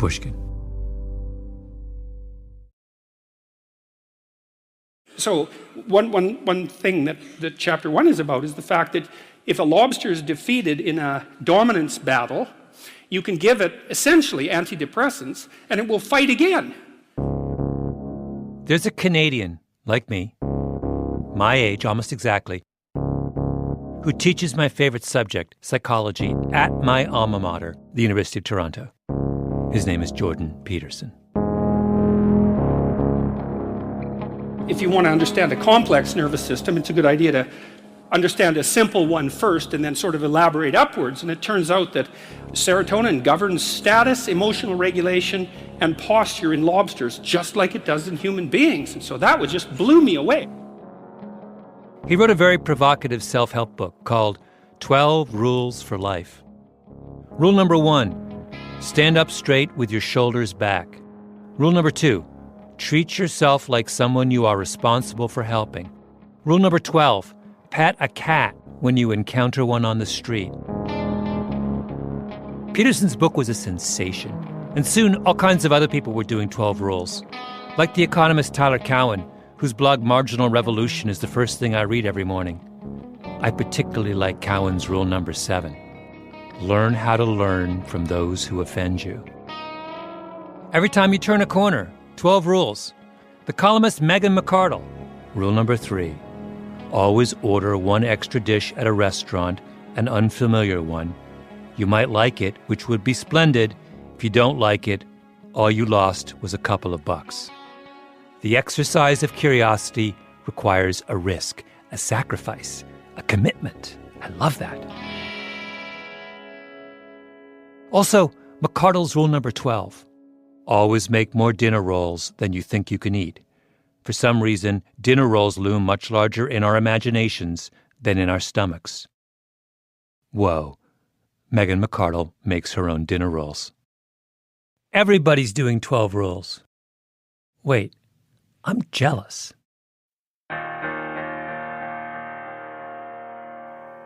Pushkin. So one thing that chapter 1 is about is the fact that if a lobster is defeated in a dominance battle, you can give it essentially antidepressants and it will fight again. There's a Canadian, like me, my age almost exactly, who teaches my favorite subject, psychology, at my alma mater, the University of Toronto. His name is Jordan Peterson. If you want to understand a complex nervous system, it's a good idea to understand a simple one first and then sort of elaborate upwards. And it turns out that serotonin governs status, emotional regulation, and posture in lobsters, just like it does in human beings. And so that just blew me away. He wrote a very provocative self-help book called 12 Rules for Life. Rule number 1, stand up straight with your shoulders back. Rule number 2, treat yourself like someone you are responsible for helping. Rule number 12, pat a cat when you encounter one on the street. Peterson's book was a sensation, and soon all kinds of other people were doing 12 rules. Like the economist Tyler Cowen, whose blog Marginal Revolution is the first thing I read every morning. I particularly like Cowen's rule number 7. Learn how to learn from those who offend you. Every time you turn a corner, 12 rules. The columnist Megan McArdle. Rule number 3. Always order one extra dish at a restaurant, an unfamiliar one. You might like it, which would be splendid. If you don't like it, all you lost was a couple of bucks. The exercise of curiosity requires a risk, a sacrifice, a commitment. I love that. Also, McArdle's rule number 12. Always make more dinner rolls than you think you can eat. For some reason, dinner rolls loom much larger in our imaginations than in our stomachs. Whoa, Megan McArdle makes her own dinner rolls. Everybody's doing 12 rules. Wait, I'm jealous.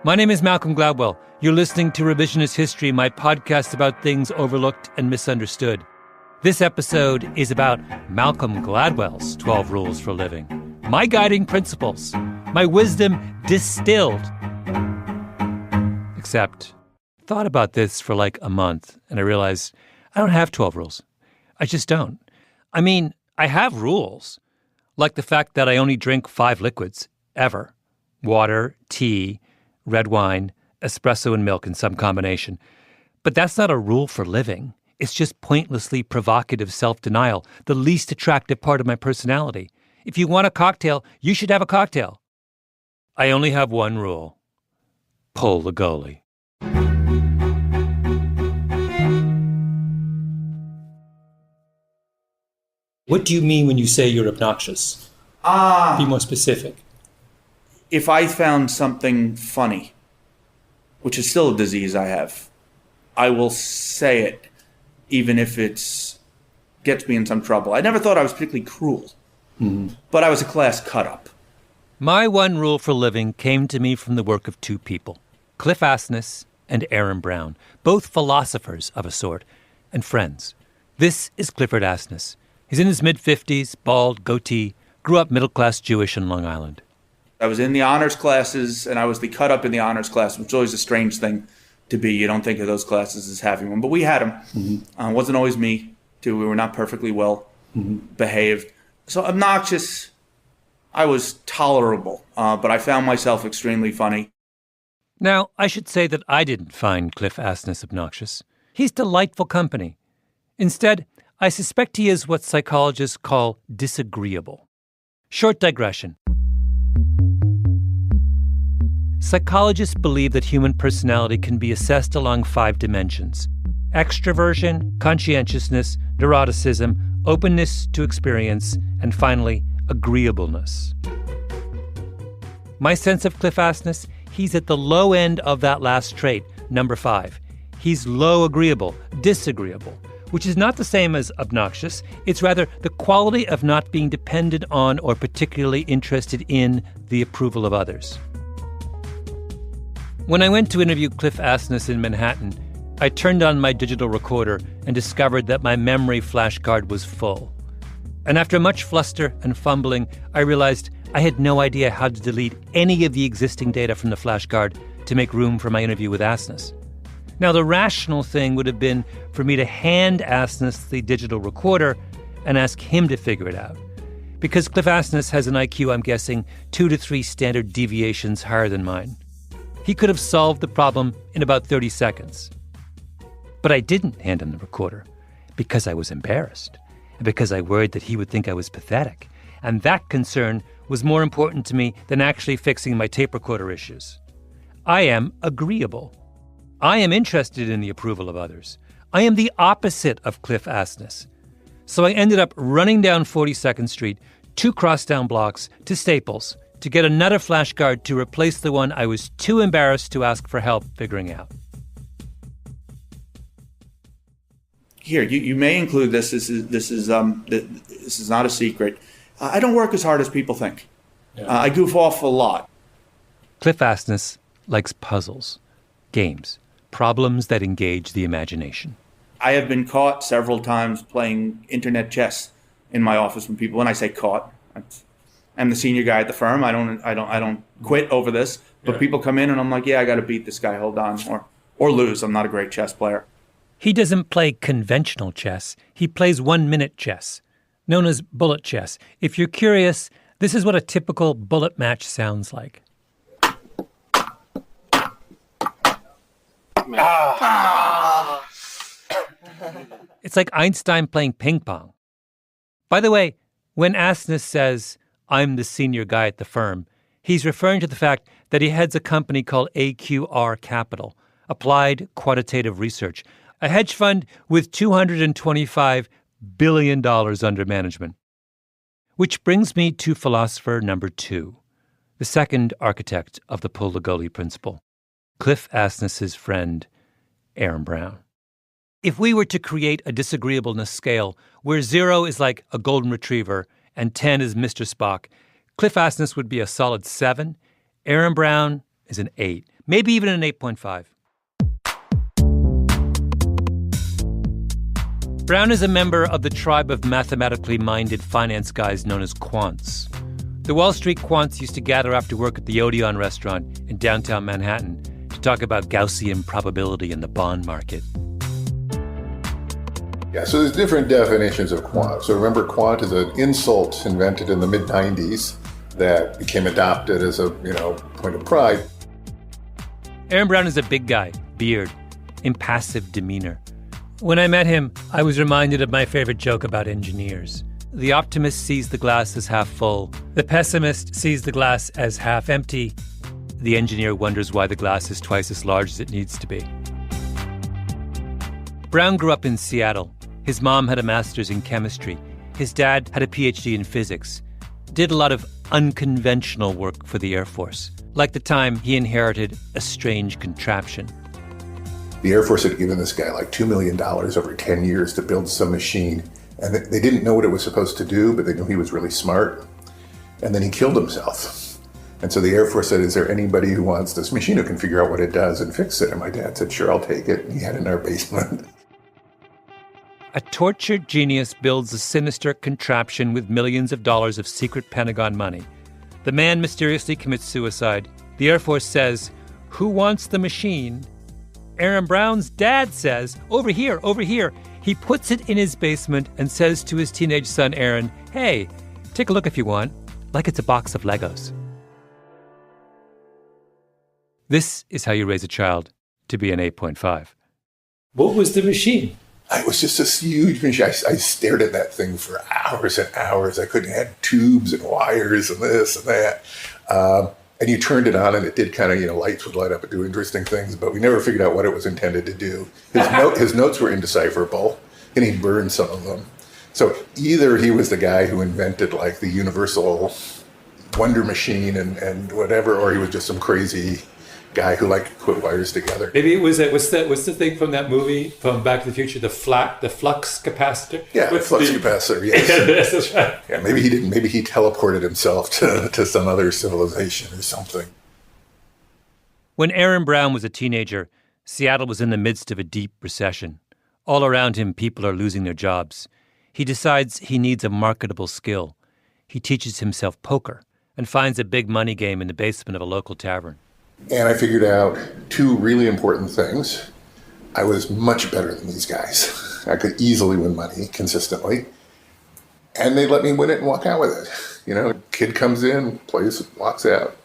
My name is Malcolm Gladwell. You're listening to Revisionist History, my podcast about things overlooked and misunderstood. This episode is about Malcolm Gladwell's 12 Rules for Living. My guiding principles. My wisdom distilled. Except, I thought about this for like a month, and I realized I don't have 12 rules. I just don't. I mean, I have rules, like the fact that I only drink 5 liquids, ever. Water, tea, red wine, espresso, and milk in some combination. But that's not a rule for living. It's just pointlessly provocative self-denial, the least attractive part of my personality. If you want a cocktail, you should have a cocktail. I only have one rule. Pull the goalie. What do you mean when you say you're obnoxious? Be more specific. If I found something funny, which is still a disease I have, I will say it, even if it gets me in some trouble. I never thought I was particularly cruel, but I was a class cut-up. My one rule for living came to me from the work of 2 people, Cliff Asness and Aaron Brown, both philosophers of a sort, and friends. This is Clifford Asness. He's in his mid-50s, bald, goatee, grew up middle-class Jewish in Long Island. I was in the honors classes, and I was the cut-up in the honors class, which is always a strange thing to be. You don't think of those classes as having one, but we had them. It wasn't always me, too. We were not perfectly well behaved. So obnoxious, I was tolerable, but I found myself extremely funny. Now, I should say that I didn't find Cliff Asness obnoxious. He's delightful company. Instead, I suspect he is what psychologists call disagreeable. Short digression. Psychologists believe that human personality can be assessed along 5 dimensions: extroversion, conscientiousness, neuroticism, openness to experience, and finally, agreeableness. My sense of Cliff Asness, he's at the low end of that last trait, number 5. He's low agreeable, disagreeable, which is not the same as obnoxious. It's rather the quality of not being dependent on or particularly interested in the approval of others. When I went to interview Cliff Asness in Manhattan, I turned on my digital recorder and discovered that my memory flash card was full. And after much fluster and fumbling, I realized I had no idea how to delete any of the existing data from the flash card to make room for my interview with Asness. Now, the rational thing would have been for me to hand Asness the digital recorder and ask him to figure it out. Because Cliff Asness has an IQ, I'm guessing, 2 to 3 standard deviations higher than mine. He could have solved the problem in about 30 seconds. But I didn't hand him the recorder because I was embarrassed and because I worried that he would think I was pathetic. And that concern was more important to me than actually fixing my tape recorder issues. I am agreeable. I am interested in the approval of others. I am the opposite of Cliff Asness. So I ended up running down 42nd Street, 2 crosstown blocks, to Staples to get another flashcard to replace the one I was too embarrassed to ask for help figuring out. Here, you may include this. This is not a secret. I don't work as hard as people think. Yeah. I goof off a lot. Cliff Asness likes puzzles, games, problems that engage the imagination. I have been caught several times playing internet chess in my office when people, when I say caught, I'm the senior guy at the firm. I don't quit over this, but people come in and I'm like, yeah, I got to beat this guy. Hold on, or lose. I'm not a great chess player. He doesn't play conventional chess. He plays 1-minute chess, known as bullet chess. If you're curious, this is what a typical bullet match sounds like. It's like Einstein playing ping pong. By the way, when Asness says, I'm the senior guy at the firm, he's referring to the fact that he heads a company called AQR Capital, Applied Quantitative Research, a hedge fund with $225 billion under management. Which brings me to philosopher number 2, the second architect of the Pull the Goalie principle, Cliff Asness's friend, Aaron Brown. If we were to create a disagreeableness scale where 0 is like a golden retriever and 10 is Mr. Spock, Cliff Asness would be a solid 7. Aaron Brown is an 8, maybe even an 8.5. Brown is a member of the tribe of mathematically minded finance guys known as quants. The Wall Street quants used to gather after work at the Odeon restaurant in downtown Manhattan to talk about Gaussian probability in the bond market. Yeah, so there's different definitions of quant. So remember, quant is an insult invented in the mid-90s that became adopted as a, point of pride. Aaron Brown is a big guy, beard, impassive demeanor. When I met him, I was reminded of my favorite joke about engineers. The optimist sees the glass as half full. The pessimist sees the glass as half empty. The engineer wonders why the glass is twice as large as it needs to be. Brown grew up in Seattle. His mom had a master's in chemistry. His dad had a PhD in physics. Did a lot of unconventional work for the Air Force. Like the time he inherited a strange contraption. The Air Force had given this guy like $2 million over 10 years to build some machine. And they didn't know what it was supposed to do, but they knew he was really smart. And then he killed himself. And so the Air Force said, is there anybody who wants this machine who can figure out what it does and fix it? And my dad said, sure, I'll take it. And he had it in our basement. A tortured genius builds a sinister contraption with millions of dollars of secret Pentagon money. The man mysteriously commits suicide. The Air Force says, who wants the machine? Aaron Brown's dad says, over here, over here. He puts it in his basement and says to his teenage son, Aaron, hey, take a look if you want, like it's a box of Legos. This is how you raise a child to be an 8.5. What was the machine? It was just this huge machine. I stared at that thing for hours and hours. I couldn't have tubes and wires and this and that. And you turned it on and it did kind of, lights would light up and do interesting things, but we never figured out what it was intended to do. His notes were indecipherable and he burned some of them. So either he was the guy who invented like the universal wonder machine and whatever, or he was just some crazy guy who liked to put wires together. Maybe it was what's the thing from that movie from Back to the Future, the flux capacitor? Yeah, the flux capacitor, yes. Yes, that's right. Yeah, maybe he didn't. Maybe he teleported himself to some other civilization or something. When Aaron Brown was a teenager, Seattle was in the midst of a deep recession. All around him, people are losing their jobs. He decides he needs a marketable skill. He teaches himself poker and finds a big money game in the basement of a local tavern. And I figured out two really important things. I was much better than these guys. I could easily win money consistently. And they let me win it and walk out with it. You know, kid comes in, plays, walks out.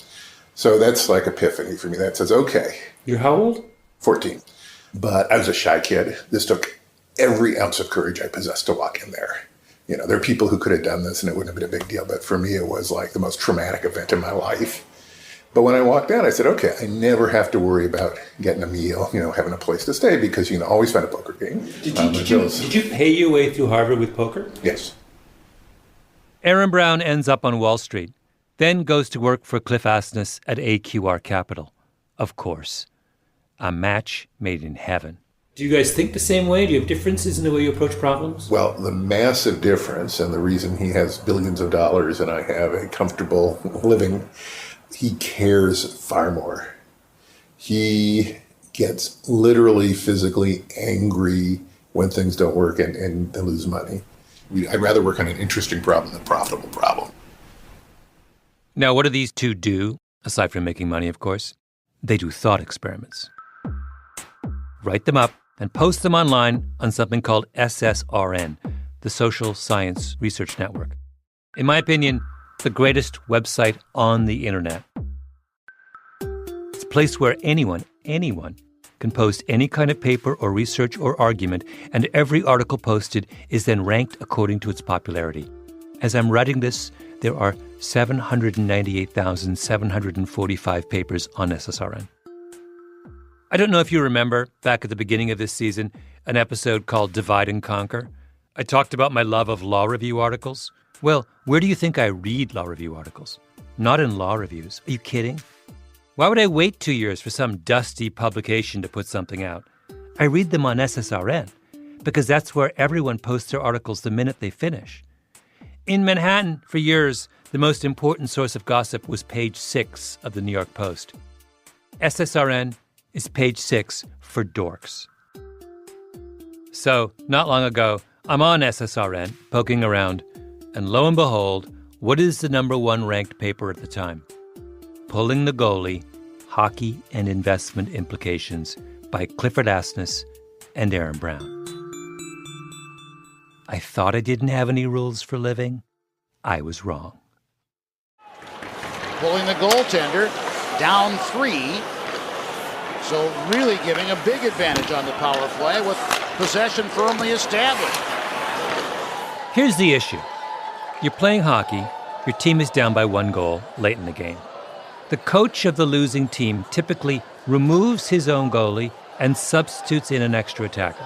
So that's like epiphany for me. That says, okay. You're how old? 14. But I was a shy kid. This took every ounce of courage I possessed to walk in there. You know, there are people who could have done this and it wouldn't have been a big deal. But for me, it was like the most traumatic event in my life. But when I walked out, I said, okay, I never have to worry about getting a meal, you know, having a place to stay, because you can always find a poker game. Did you pay your way through Harvard with poker? Yes. Aaron Brown ends up on Wall Street, then goes to work for Cliff Asness at AQR Capital. Of course. A match made in heaven. Do you guys think the same way? Do you have differences in the way you approach problems? Well, the massive difference, and the reason he has billions of dollars and I have a comfortable living, he cares far more. He gets literally physically angry when things don't work and they lose money. I'd rather work on an interesting problem than a profitable problem. Now, what do these two do, aside from making money, of course? They do thought experiments. Write them up and post them online on something called SSRN, the Social Science Research Network. In my opinion, the greatest website on the internet. It's a place where anyone can post any kind of paper or research or argument, and every article posted is then ranked according to its popularity. As I'm writing this, there are 798,745 papers on SSRN. I don't know if you remember, back at the beginning of this season, an episode called Divide and Conquer. I talked about my love of law review articles. Well, where do you think I read law review articles? Not in law reviews. Are you kidding? Why would I wait 2 years for some dusty publication to put something out? I read them on SSRN, because that's where everyone posts their articles the minute they finish. In Manhattan, for years, the most important source of gossip was page 6 of the New York Post. SSRN is page 6 for dorks. So, not long ago, I'm on SSRN, poking around, and lo and behold, what is the number one ranked paper at the time? Pulling the Goalie, Hockey and Investment Implications by Clifford Asness and Aaron Brown. I thought I didn't have any rules for living. I was wrong. Pulling the goaltender, down 3. So really giving a big advantage on the power play with possession firmly established. Here's the issue. You're playing hockey, your team is down by 1 goal late in the game. The coach of the losing team typically removes his own goalie and substitutes in an extra attacker.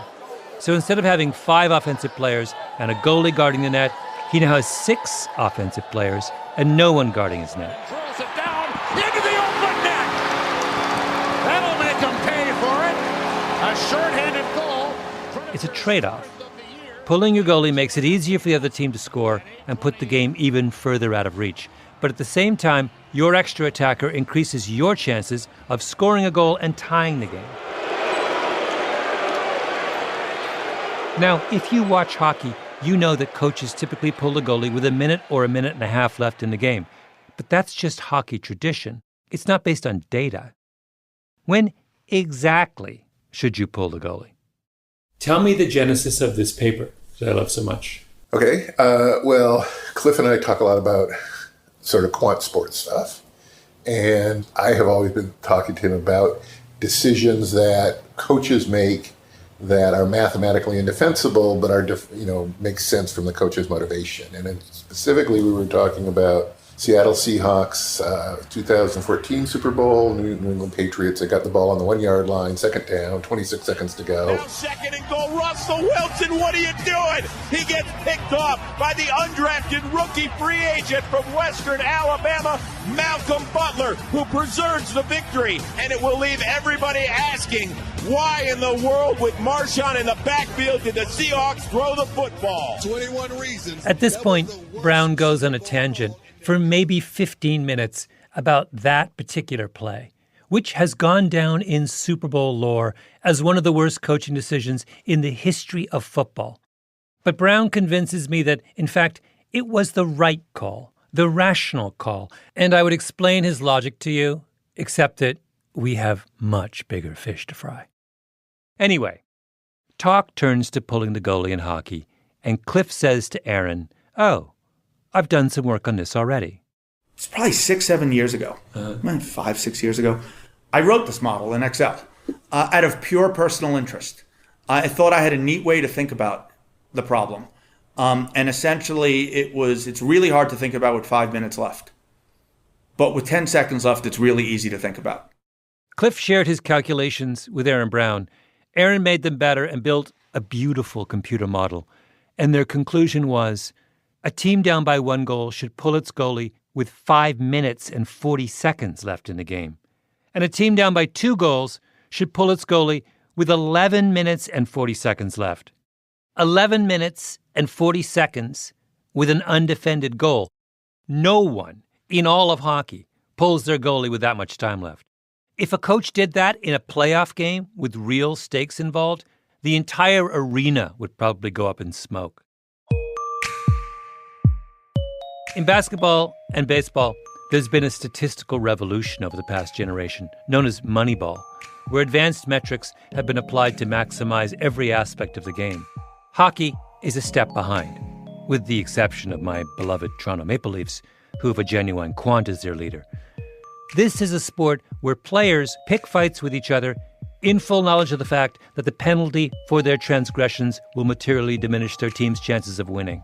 So instead of having 5 offensive players and a goalie guarding the net, he now has 6 offensive players and no one guarding his net. Throws it down into the open net. That'll make him pay for it. A shorthanded goal. It's a trade-off. Pulling your goalie makes it easier for the other team to score and put the game even further out of reach. But at the same time, your extra attacker increases your chances of scoring a goal and tying the game. Now, if you watch hockey, you know that coaches typically pull the goalie with a minute or a minute and a half left in the game. But that's just hockey tradition. It's not based on data. When exactly should you pull the goalie? Tell me the genesis of this paper that I love so much. Okay. Well, Cliff and I talk a lot about sort of quant sports stuff. And I have always been talking to him about decisions that coaches make that are mathematically indefensible, but are, make sense from the coach's motivation. And then specifically, we were talking about Seattle Seahawks, 2014 Super Bowl, New England Patriots. They got the ball on the 1 yard line, second down, 26 seconds to go. Now second and goal, Russell Wilson, what are you doing? He gets picked off by the undrafted rookie free agent from Western Alabama, Malcolm Butler, who preserves the victory. And it will leave everybody asking, why in the world with Marshawn in the backfield did the Seahawks throw the football? 21 reasons. At this point, Brown goes on a tangent for maybe 15 minutes about that particular play, which has gone down in Super Bowl lore as one of the worst coaching decisions in the history of football. But Brown convinces me that, in fact, it was the right call, the rational call, and I would explain his logic to you, except that we have much bigger fish to fry. Anyway, talk turns to pulling the goalie in hockey, and Cliff says to Aaron, "Oh, I've done some work on this already." It's probably 6-7 years ago, 5-6 years ago. I wrote this model in Excel out of pure personal interest. I thought I had a neat way to think about the problem. And essentially, it's really hard to think about with 5 minutes left. But with 10 seconds left, it's really easy to think about. Cliff shared his calculations with Aaron Brown. Aaron made them better and built a beautiful computer model. And their conclusion was, a team down by 1 goal should pull its goalie with 5 minutes and 40 seconds left in the game. And a team down by 2 goals should pull its goalie with 11 minutes and 40 seconds left. 11 minutes and 40 seconds with an undefended goal. No one in all of hockey pulls their goalie with that much time left. If a coach did that in a playoff game with real stakes involved, the entire arena would probably go up in smoke. In basketball and baseball, there's been a statistical revolution over the past generation, known as Moneyball, where advanced metrics have been applied to maximize every aspect of the game. Hockey is a step behind, with the exception of my beloved Toronto Maple Leafs, who have a genuine quant as their leader. This is a sport where players pick fights with each other in full knowledge of the fact that the penalty for their transgressions will materially diminish their team's chances of winning.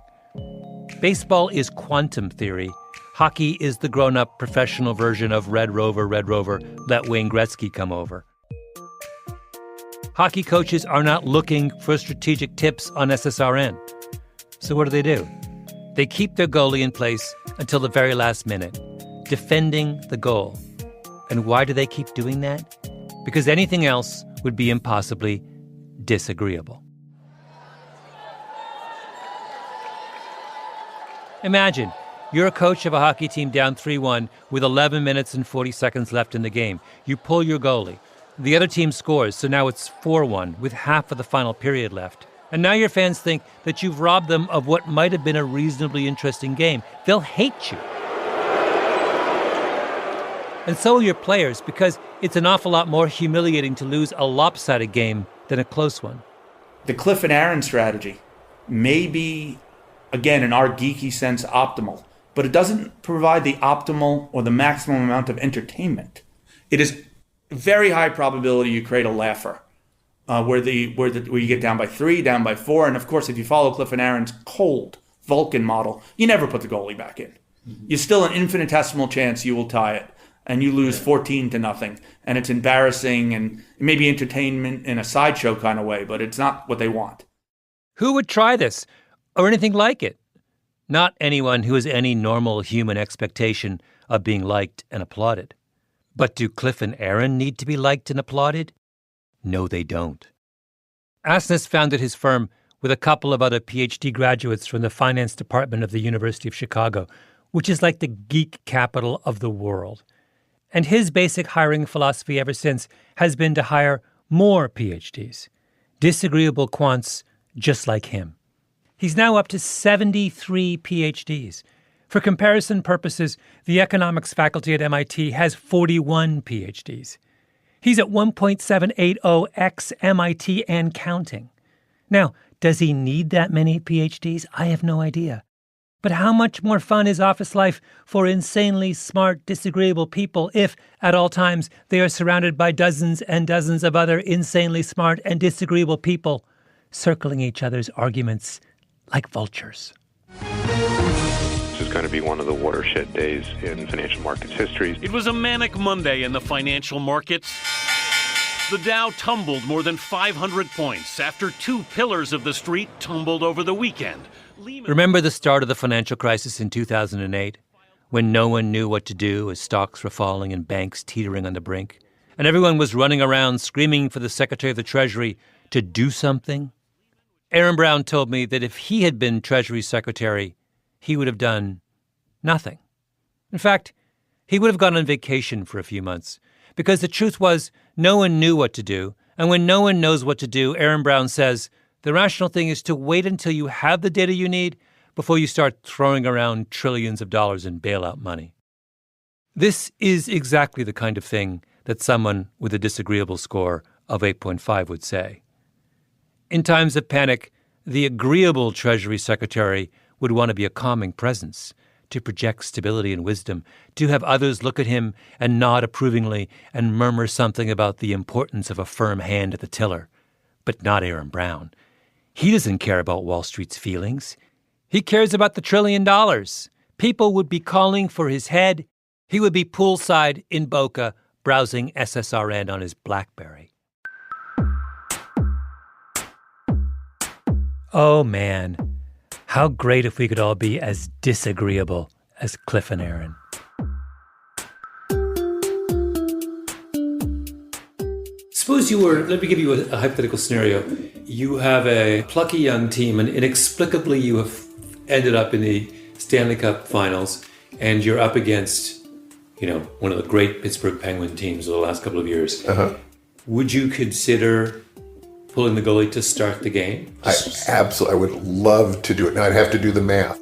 Baseball is quantum theory. Hockey is the grown-up professional version of Red Rover, let Wayne Gretzky come over. Hockey coaches are not looking for strategic tips on SSRN. So what do? They keep their goalie in place until the very last minute, defending the goal. And why do they keep doing that? Because anything else would be impossibly disagreeable. Imagine, you're a coach of a hockey team down 3-1 with 11 minutes and 40 seconds left in the game. You pull your goalie. The other team scores, so now it's 4-1 with half of the final period left. And now your fans think that you've robbed them of what might have been a reasonably interesting game. They'll hate you. And so will your players, because it's an awful lot more humiliating to lose a lopsided game than a close one. The Cliff and Aaron strategy may be, again, in our geeky sense, optimal, but it doesn't provide the optimal or the maximum amount of entertainment. It is very high probability you create a laugher, where you get down by 3, down by 4, and of course, if you follow Cliff and Aaron's cold Vulcan model, you never put the goalie back in. Mm-hmm. You're still an infinitesimal chance you will tie it, and you lose 14-0, and it's embarrassing and maybe entertainment in a sideshow kind of way, but it's not what they want. Who would try this or anything like it? Not anyone who has any normal human expectation of being liked and applauded. But do Cliff and Aaron need to be liked and applauded? No, they don't. Asness founded his firm with a couple of other PhD graduates from the finance department of the University of Chicago, which is like the geek capital of the world. And his basic hiring philosophy ever since has been to hire more PhDs, disagreeable quants just like him. He's now up to 73 PhDs. For comparison purposes, the economics faculty at MIT has 41 PhDs. He's at 1.780x MIT and counting. Now, does he need that many PhDs? I have no idea. But how much more fun is office life for insanely smart, disagreeable people if, at all times, they are surrounded by dozens and dozens of other insanely smart and disagreeable people circling each other's arguments like vultures? This is going to be one of the watershed days in financial markets history. It was a manic Monday in the financial markets. The Dow tumbled more than 500 points after 2 pillars of the street tumbled over the weekend. Remember the start of the financial crisis in 2008, when no one knew what to do as stocks were falling and banks teetering on the brink, and everyone was running around screaming for the Secretary of the Treasury to do something? Aaron Brown told me that if he had been Treasury Secretary, he would have done nothing. In fact, he would have gone on vacation for a few months, because the truth was no one knew what to do. And when no one knows what to do, Aaron Brown says, the rational thing is to wait until you have the data you need before you start throwing around trillions of dollars in bailout money. This is exactly the kind of thing that someone with a disagreeable score of 8.5 would say. In times of panic, the agreeable Treasury Secretary would want to be a calming presence, to project stability and wisdom, to have others look at him and nod approvingly and murmur something about the importance of a firm hand at the tiller. But not Aaron Brown. He doesn't care about Wall Street's feelings. He cares about the $1 trillion. People would be calling for his head. He would be poolside in Boca browsing SSRN on his BlackBerry. Oh, man. How great if we could all be as disagreeable as Cliff and Aaron. Suppose you were, let me give you a hypothetical scenario. You have a plucky young team and inexplicably you have ended up in the Stanley Cup finals and you're up against, one of the great Pittsburgh Penguin teams of the last couple of years. Uh-huh. Would you consider pulling the goalie to start the game? I would love to do it. Now I'd have to do the math.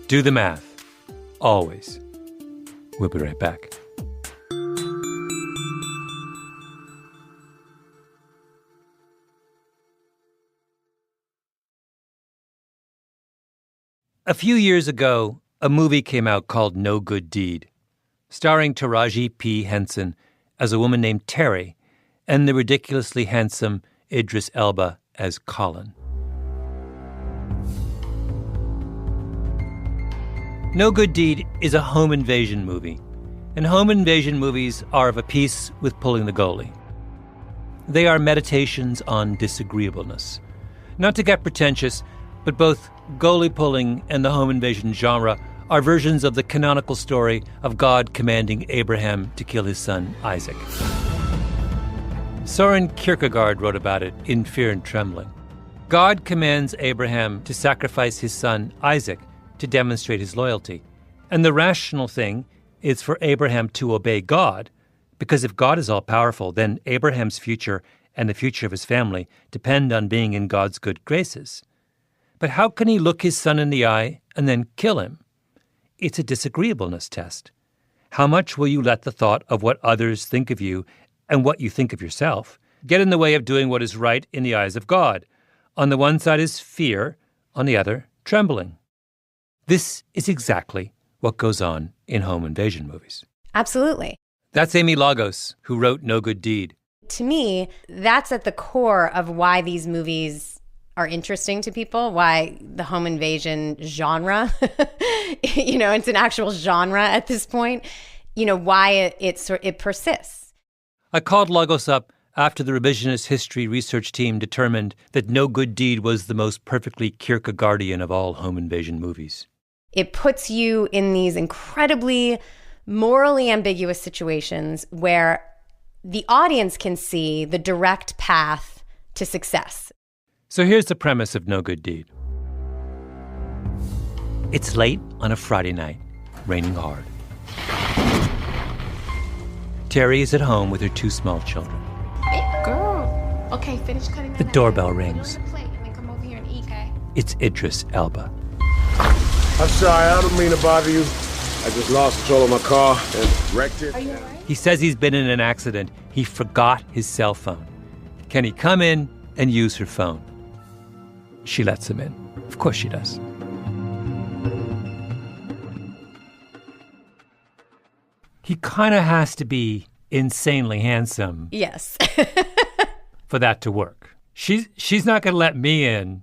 Do the math. Always. We'll be right back. A few years ago, a movie came out called No Good Deed, starring Taraji P. Henson as a woman named Terry and the ridiculously handsome Idris Elba as Colin. No Good Deed is a home invasion movie, and home invasion movies are of a piece with pulling the goalie. They are meditations on disagreeableness. Not to get pretentious, but both goalie pulling and the home invasion genre are versions of the canonical story of God commanding Abraham to kill his son Isaac. Soren Kierkegaard wrote about it in Fear and Trembling. God commands Abraham to sacrifice his son Isaac to demonstrate his loyalty. And the rational thing is for Abraham to obey God, because if God is all-powerful, then Abraham's future and the future of his family depend on being in God's good graces. But how can he look his son in the eye and then kill him? It's a disagreeableness test. How much will you let the thought of what others think of you and what you think of yourself get in the way of doing what is right in the eyes of God? On the one side is fear, on the other, trembling. This is exactly what goes on in home invasion movies. Absolutely. That's Amy Lagos, who wrote No Good Deed. To me, that's at the core of why these movies are interesting to people, why the home invasion genre, it's an actual genre at this point, why it persists. I called Lagos up after the Revisionist History research team determined that No Good Deed was the most perfectly Kierkegaardian of all home invasion movies. It puts you in these incredibly morally ambiguous situations where the audience can see the direct path to success. So here's the premise of No Good Deed. It's late on a Friday night, raining hard. Terry is at home with her two small children. Hey, girl. Okay, finish cutting the doorbell rings. Plate and then come over here and eat, okay? It's Idris Elba. I'm sorry, I don't mean to bother you. I just lost control of my car and wrecked it. Are you all right? He says he's been in an accident. He forgot his cell phone. Can he come in and use her phone? She lets him in. Of course she does. He kind of has to be insanely handsome. Yes. for that to work. She's not going to let me in.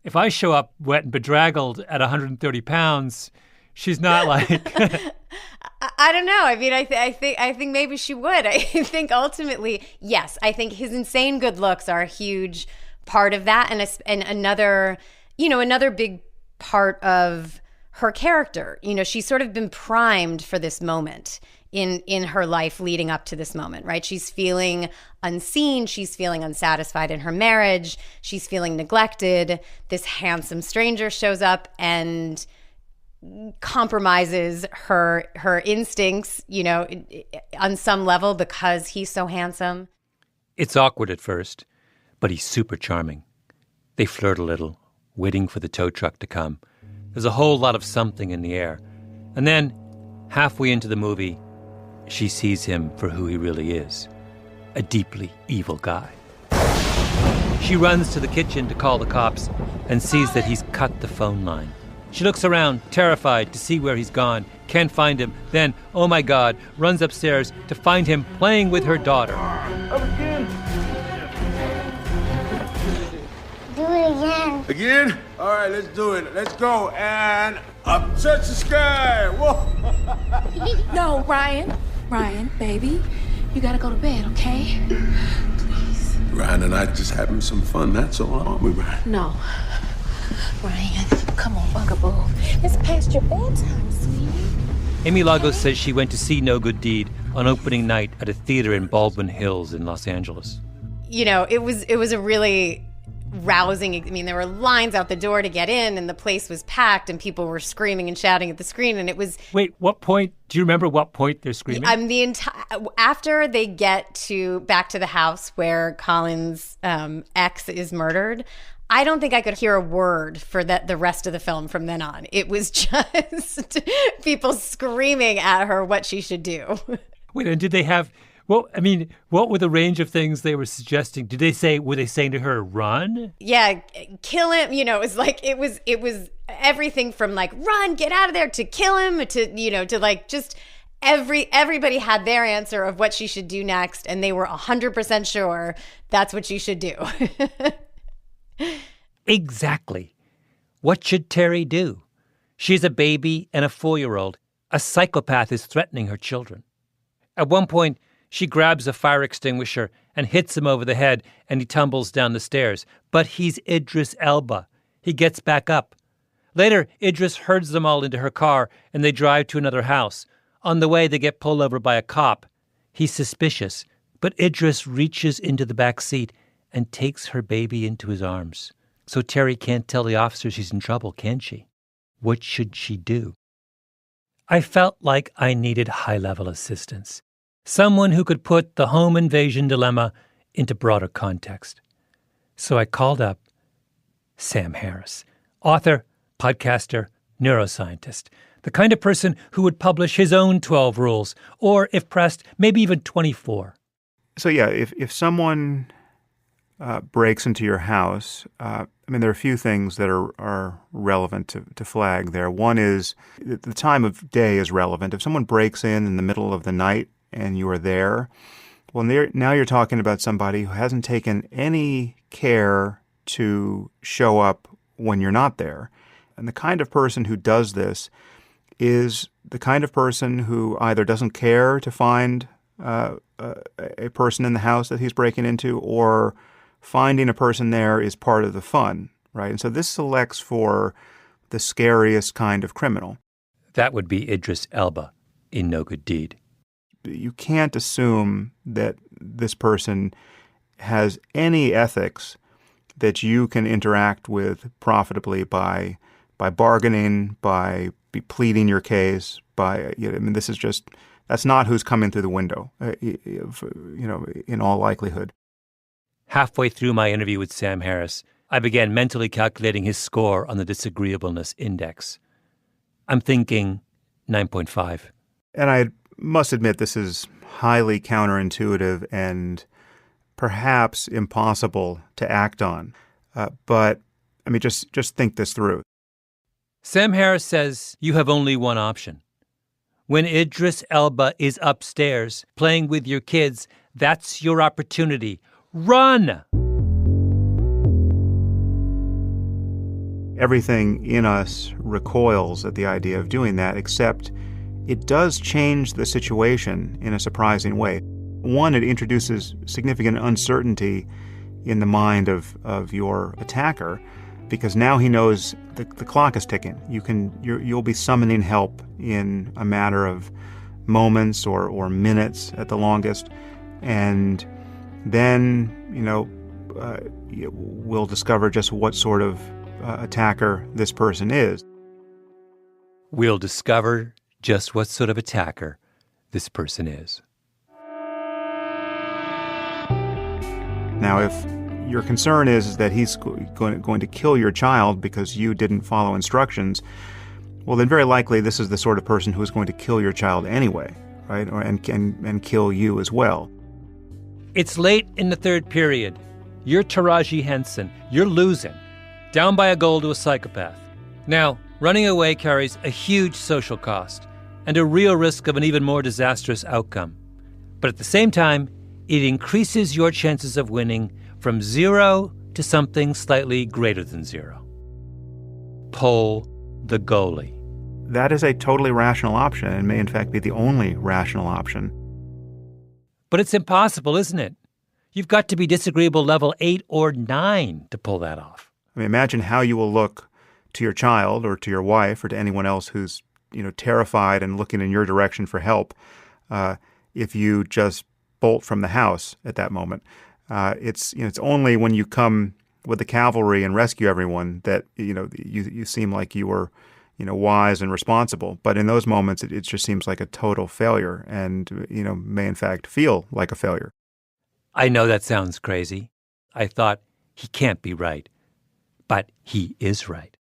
If I show up wet and bedraggled at 130 pounds, she's not like... I don't know. I mean, I think maybe she would. I think ultimately, yes, I think his insane good looks are a huge part of that, and another big part of her character. She's sort of been primed for this moment in her life leading up to this moment, right? She's feeling unseen. She's feeling unsatisfied in her marriage. She's feeling neglected. This handsome stranger shows up and compromises her instincts, on some level because he's so handsome. It's awkward at first, but he's super charming. They flirt a little, waiting for the tow truck to come. There's a whole lot of something in the air. And then, halfway into the movie, she sees him for who he really is, a deeply evil guy. She runs to the kitchen to call the cops and sees that he's cut the phone line. She looks around, terrified, to see where he's gone, can't find him, then, oh my God, runs upstairs to find him playing with her daughter. Do it again. Again? All right, let's do it. Let's go. And up touch the sky. Whoa. No, Ryan, baby, you gotta go to bed, okay? Please. Ryan and I just having some fun, that's all, aren't we, Ryan? No. Ryan, come on, bugaboo. It's past your bedtime, sweetie. Amy Lagos says she went to see No Good Deed on opening night at a theater in Baldwin Hills in Los Angeles. It was a really rousing. I mean, there were lines out the door to get in, and the place was packed, and people were screaming and shouting at the screen, and it was... Wait, what point? Do you remember what point they're screaming? After they get back to the house where Colin's ex is murdered, I don't think I could hear a word for the rest of the film from then on. It was just people screaming at her what she should do. Wait, and did they have... Well, I mean, what were the range of things they were suggesting? Were they saying to her, run? Yeah, kill him. It was everything from like, run, get out of there, to kill him, to like just everybody had their answer of what she should do next. And they were 100% sure that's what she should do. Exactly. What should Terry do? She's a baby and a 4-year-old. A psychopath is threatening her children. At one point, she grabs a fire extinguisher and hits him over the head, and he tumbles down the stairs. But he's Idris Elba. He gets back up. Later, Idris herds them all into her car, and they drive to another house. On the way, they get pulled over by a cop. He's suspicious, but Idris reaches into the back seat and takes her baby into his arms. So Terry can't tell the officer she's in trouble, can she? What should she do? I felt like I needed high-level assistance. Someone who could put the home invasion dilemma into broader context. So I called up Sam Harris, author, podcaster, neuroscientist, the kind of person who would publish his own 12 rules, or, if pressed, maybe even 24. So yeah, if someone breaks into your house, there are a few things that are relevant to flag there. One is the time of day is relevant. If someone breaks in the middle of the night and you are there, well, now you're talking about somebody who hasn't taken any care to show up when you're not there. And the kind of person who does this is the kind of person who either doesn't care to find a person in the house that he's breaking into, or finding a person there is part of the fun, right? And so this selects for the scariest kind of criminal. That would be Idris Elba in No Good Deed. You can't assume that this person has any ethics that you can interact with profitably by bargaining, by pleading your case, that's not who's coming through the window, in all likelihood. Halfway through my interview with Sam Harris, I began mentally calculating his score on the disagreeableness index. I'm thinking 9.5. And I must admit this is highly counterintuitive and perhaps impossible to act on. But just think this through. Sam Harris says you have only one option. When Idris Elba is upstairs playing with your kids, that's your opportunity. Run! Everything in us recoils at the idea of doing that, except it does change the situation in a surprising way. One, it introduces significant uncertainty in the mind of your attacker, because now he knows the clock is ticking. You'll be summoning help in a matter of moments or minutes at the longest, and then we'll discover just what sort of attacker this person is. we'll discover just what sort of attacker this person is. Now, if your concern is that he's going to kill your child because you didn't follow instructions, well, then very likely this is the sort of person who is going to kill your child anyway, right? And kill you as well. It's late in the third period. You're Taraji Henson. You're losing. Down by a goal to a psychopath. Now, running away carries a huge social cost and a real risk of an even more disastrous outcome. But at the same time, it increases your chances of winning from 0 to something slightly greater than 0. Pull the goalie. That is a totally rational option and may in fact be the only rational option. But it's impossible, isn't it? You've got to be disagreeable level 8 or 9 to pull that off. I mean, imagine how you will look to your child or to your wife or to anyone else who's, terrified and looking in your direction for help if you just bolt from the house at that moment. It's only when you come with the cavalry and rescue everyone that you seem like you were wise and responsible. But in those moments, it just seems like a total failure and may in fact feel like a failure. I know that sounds crazy. I thought he can't be right, but he is right.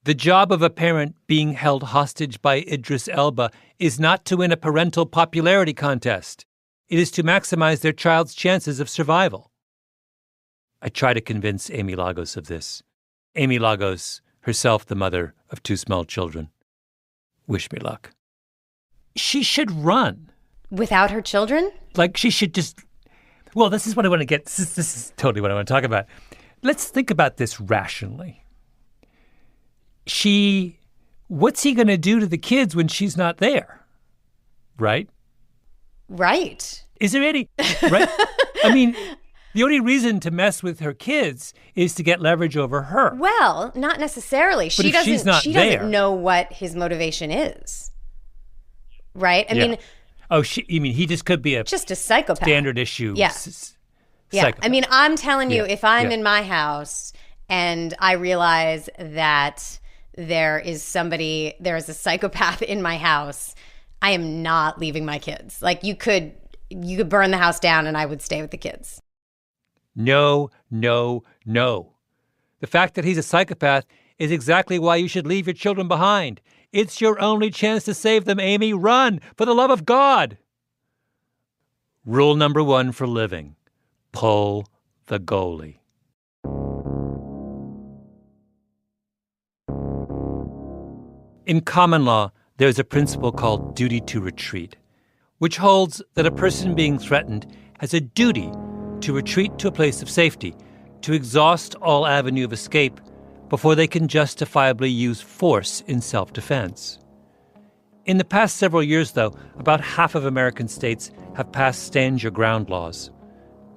The job of a parent being held hostage by Idris Elba is not to win a parental popularity contest. It is to maximize their child's chances of survival. I try to convince Amy Lagos of this. Amy Lagos, herself the mother of 2 small children. Wish me luck. She should run. Without her children? Like she should just... Well, this is what I want to get... This is totally what I want to talk about. Let's think about this rationally. What's he going to do to the kids when she's not there? Right? Right. Is there any... Right? I mean... The only reason to mess with her kids is to get leverage over her. Well, not necessarily. But if she's not there, doesn't know what his motivation is. Right? I mean... Oh, you mean he just could be just a psychopath. Standard issue. Yeah. Psychopath. I mean, I'm telling you, if I'm in my house and I realize that there is a psychopath in my house, I am not leaving my kids. Like you could burn the house down and I would stay with the kids. No, no, no. The fact that he's a psychopath is exactly why you should leave your children behind. It's your only chance to save them, Amy. Run, for the love of God. Rule number 1 for living. Pull the goalie. In common law, there's a principle called duty to retreat, which holds that a person being threatened has a duty to retreat to a place of safety, to exhaust all avenue of escape before they can justifiably use force in self-defense. In the past several years, though, about half of American states have passed stand your ground laws.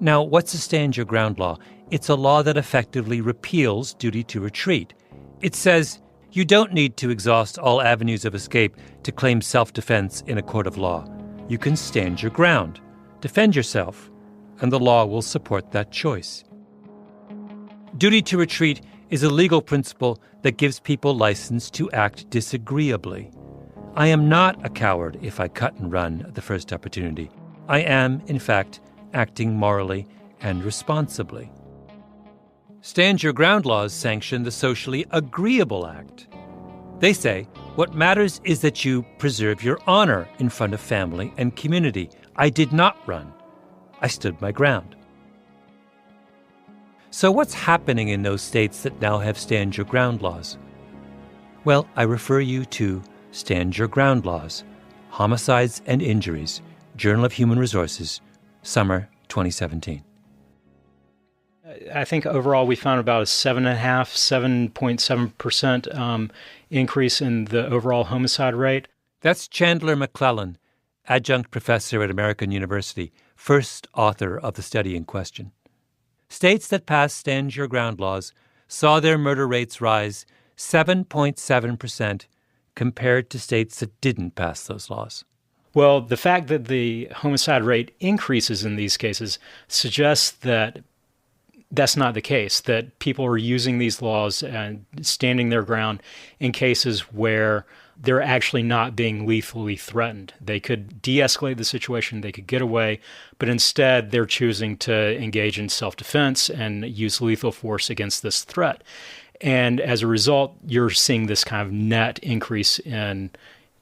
Now, what's a stand your ground law? It's a law that effectively repeals duty to retreat. It says you don't need to exhaust all avenues of escape to claim self-defense in a court of law. You can stand your ground, defend yourself, and the law will support that choice. Duty to retreat is a legal principle that gives people license to act disagreeably. I am not a coward if I cut and run at the first opportunity. I am, in fact, acting morally and responsibly. Stand your ground laws sanction the socially agreeable act. They say what matters is that you preserve your honor in front of family and community. I did not run. I stood my ground. So what's happening in those states that now have stand your ground laws? Well, I refer you to Stand Your Ground Laws, Homicides and Injuries, Journal of Human Resources, summer 2017. I think overall we found about a 7.7% increase in the overall homicide rate. That's Chandler McClellan, adjunct professor at American University, first author of the study in question. States that passed Stand Your Ground laws saw their murder rates rise 7.7% compared to states that didn't pass those laws. Well, the fact that the homicide rate increases in these cases suggests that that's not the case, that people are using these laws and standing their ground in cases where they're actually not being lethally threatened. They could de-escalate the situation, they could get away, but instead they're choosing to engage in self-defense and use lethal force against this threat. And as a result, you're seeing this kind of net increase in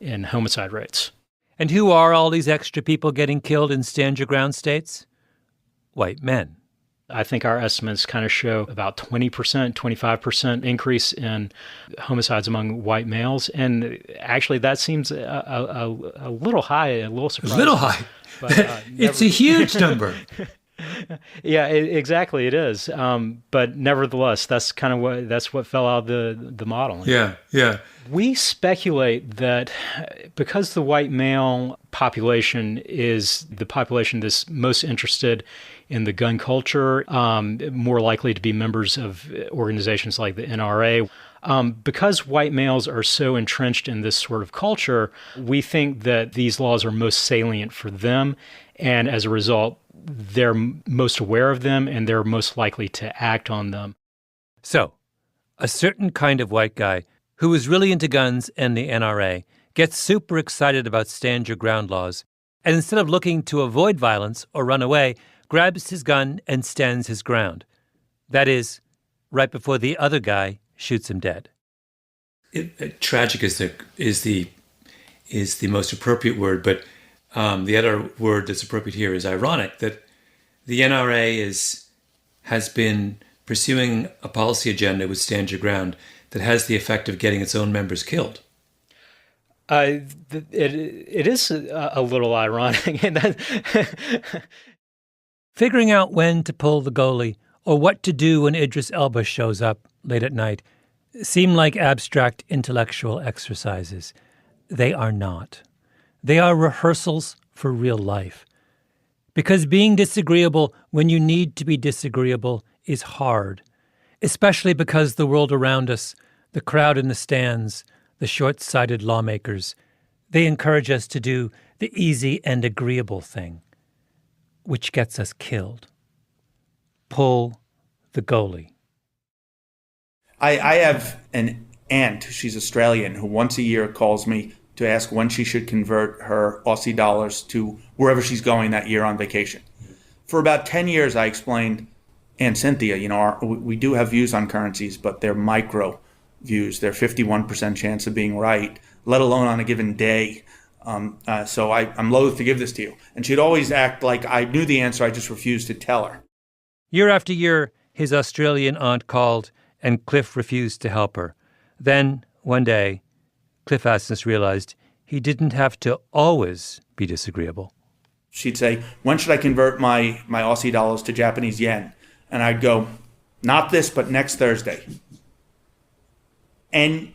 homicide rates. And who are all these extra people getting killed in stand your ground states? White men. I think our estimates kind of show about 20%, 25% increase in homicides among white males. And actually, that seems a little high, a little surprising. A little high. But, it's a huge number. Yeah, exactly. It is. But nevertheless, that's what fell out of the model. Yeah. We speculate that because the white male population is the population that's most interested in the gun culture, more likely to be members of organizations like the NRA. Because white males are so entrenched in this sort of culture, we think that these laws are most salient for them, and as a result, they're most aware of them and they're most likely to act on them. So, a certain kind of white guy who is really into guns and the NRA gets super excited about stand your ground laws, and instead of looking to avoid violence or run away, grabs his gun and stands his ground. That is, right before the other guy shoots him dead. Tragic is the most appropriate word, but the other word that's appropriate here is ironic, that the NRA has been pursuing a policy agenda with Stand Your Ground that has the effect of getting its own members killed. It is a little ironic. Figuring out when to pull the goalie or what to do when Idris Elba shows up late at night seem like abstract intellectual exercises. They are not. They are rehearsals for real life. Because being disagreeable when you need to be disagreeable is hard, especially because the world around us, the crowd in the stands, the short-sighted lawmakers, they encourage us to do the easy and agreeable thing, which gets us killed. Pull the goalie. I have an aunt, she's Australian, who once a year calls me to ask when she should convert her Aussie dollars to wherever she's going that year on vacation. For about 10 years, I explained, Aunt Cynthia, we do have views on currencies, but they're micro views. They're 51% chance of being right, let alone on a given day. So I'm loath to give this to you. And she'd always act like I knew the answer, I just refused to tell her. Year after year, his Australian aunt called, and Cliff refused to help her. Then, one day, Cliff Asness realized he didn't have to always be disagreeable. She'd say, when should I convert my Aussie dollars to Japanese yen? And I'd go, not this, but next Thursday. And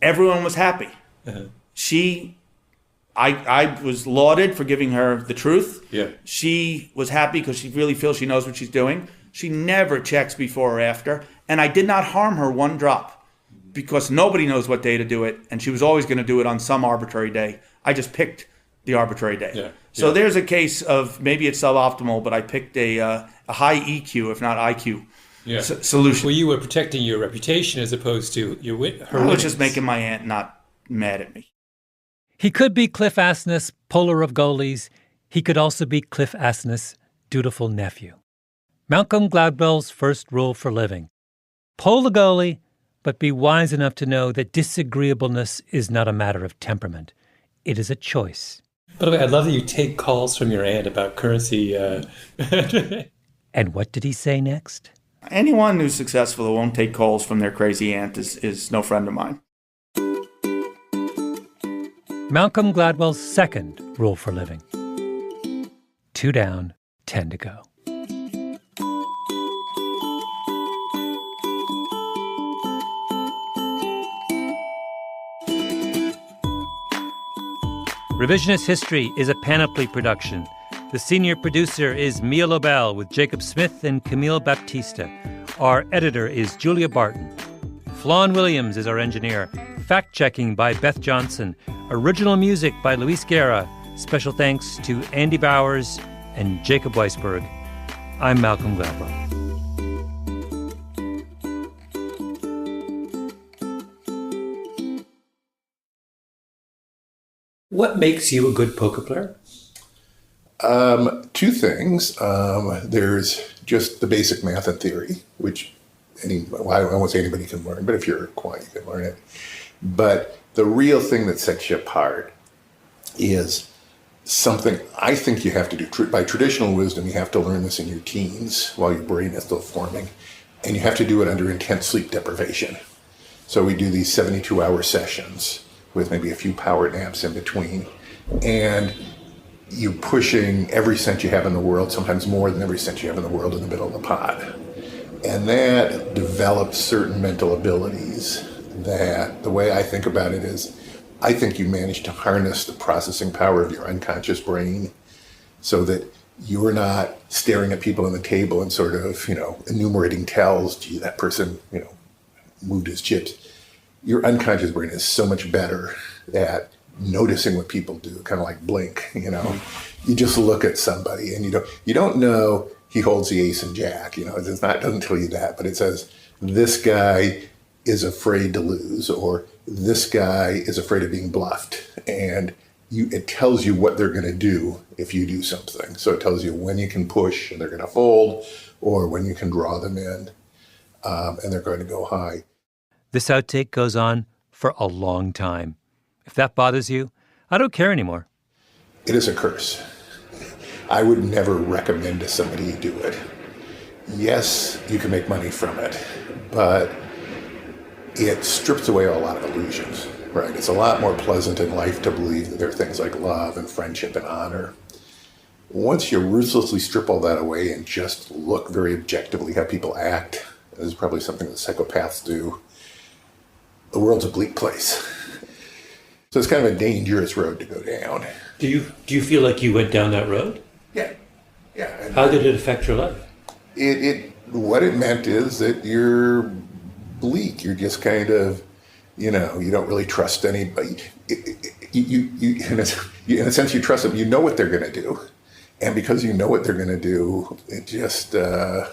everyone was happy. Uh-huh. I was lauded for giving her the truth. Yeah. She was happy because she really feels she knows what she's doing. She never checks before or after. And I did not harm her one drop because nobody knows what day to do it. And she was always going to do it on some arbitrary day. I just picked the arbitrary day. Yeah. So there's a case of maybe it's suboptimal, but I picked a high EQ, if not IQ, solution. Well, you were protecting your reputation as opposed to her. I was just making my aunt not mad at me. He could be Cliff Asness, puller of goalies. He could also be Cliff Asness, dutiful nephew. Malcolm Gladwell's first rule for living: pull the goalie, but be wise enough to know that disagreeableness is not a matter of temperament. It is a choice. By the way, I love that you take calls from your aunt about currency. And what did he say next? Anyone who's successful who won't take calls from their crazy aunt is no friend of mine. Malcolm Gladwell's second rule for living: 2 down, 10 to go. Revisionist History is a Panoply production. The senior producer is Mia Lobel with Jacob Smith and Camille Baptista. Our editor is Julia Barton. Flawn Williams is our engineer. Fact-checking by Beth Johnson. Original music by Luis Guerra. Special thanks to Andy Bowers and Jacob Weisberg. I'm Malcolm Gladwell. What makes you a good poker player? Two things. There's just the basic math and theory, which I won't say anybody can learn, but if you're quiet, you can learn it. But the real thing that sets you apart is something I think you have to do. By traditional wisdom, you have to learn this in your teens while your brain is still forming, and you have to do it under intense sleep deprivation. So we do these 72-hour sessions with maybe a few power naps in between, and you pushing every cent you have in the world, sometimes more than every cent you have in the world, in the middle of the pot. And that develops certain mental abilities that, the way I think about it is, I think you manage to harness the processing power of your unconscious brain so that you're not staring at people on the table and sort of, enumerating tells, gee, that person, moved his chips. Your unconscious brain is so much better at noticing what people do, kind of like Blink, You just look at somebody and you don't know he holds the ace and jack, it doesn't tell you that, but it says this guy is afraid to lose, or this guy is afraid of being bluffed. And it tells you what they're going to do if you do something. So it tells you when you can push and they're going to fold, or when you can draw them in and they're going to go high. This outtake goes on for a long time. If that bothers you, I don't care anymore. It is a curse. I would never recommend to somebody to do it. Yes, you can make money from it, but it strips away a lot of illusions, right? It's a lot more pleasant in life to believe that there are things like love and friendship and honor. Once you ruthlessly strip all that away and just look very objectively how people act, this is probably something that psychopaths do, the world's a bleak place. So it's kind of a dangerous road to go down. Do you feel like you went down that road? Yeah. How did it affect your life? What it meant is that you're bleak. You're just kind of, you don't really trust anybody. In a sense, you trust them. You know what they're going to do. And because you know what they're going to do, it just, I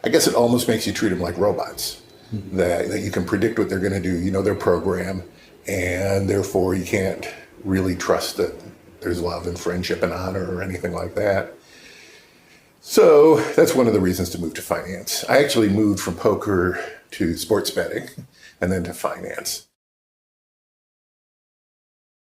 guess it almost makes you treat them like robots. Mm-hmm. That you can predict what they're going to do. You know their program. And therefore, you can't really trust that there's love and friendship and honor or anything like that. So that's one of the reasons to move to finance. I actually moved from poker to sports betting and then to finance.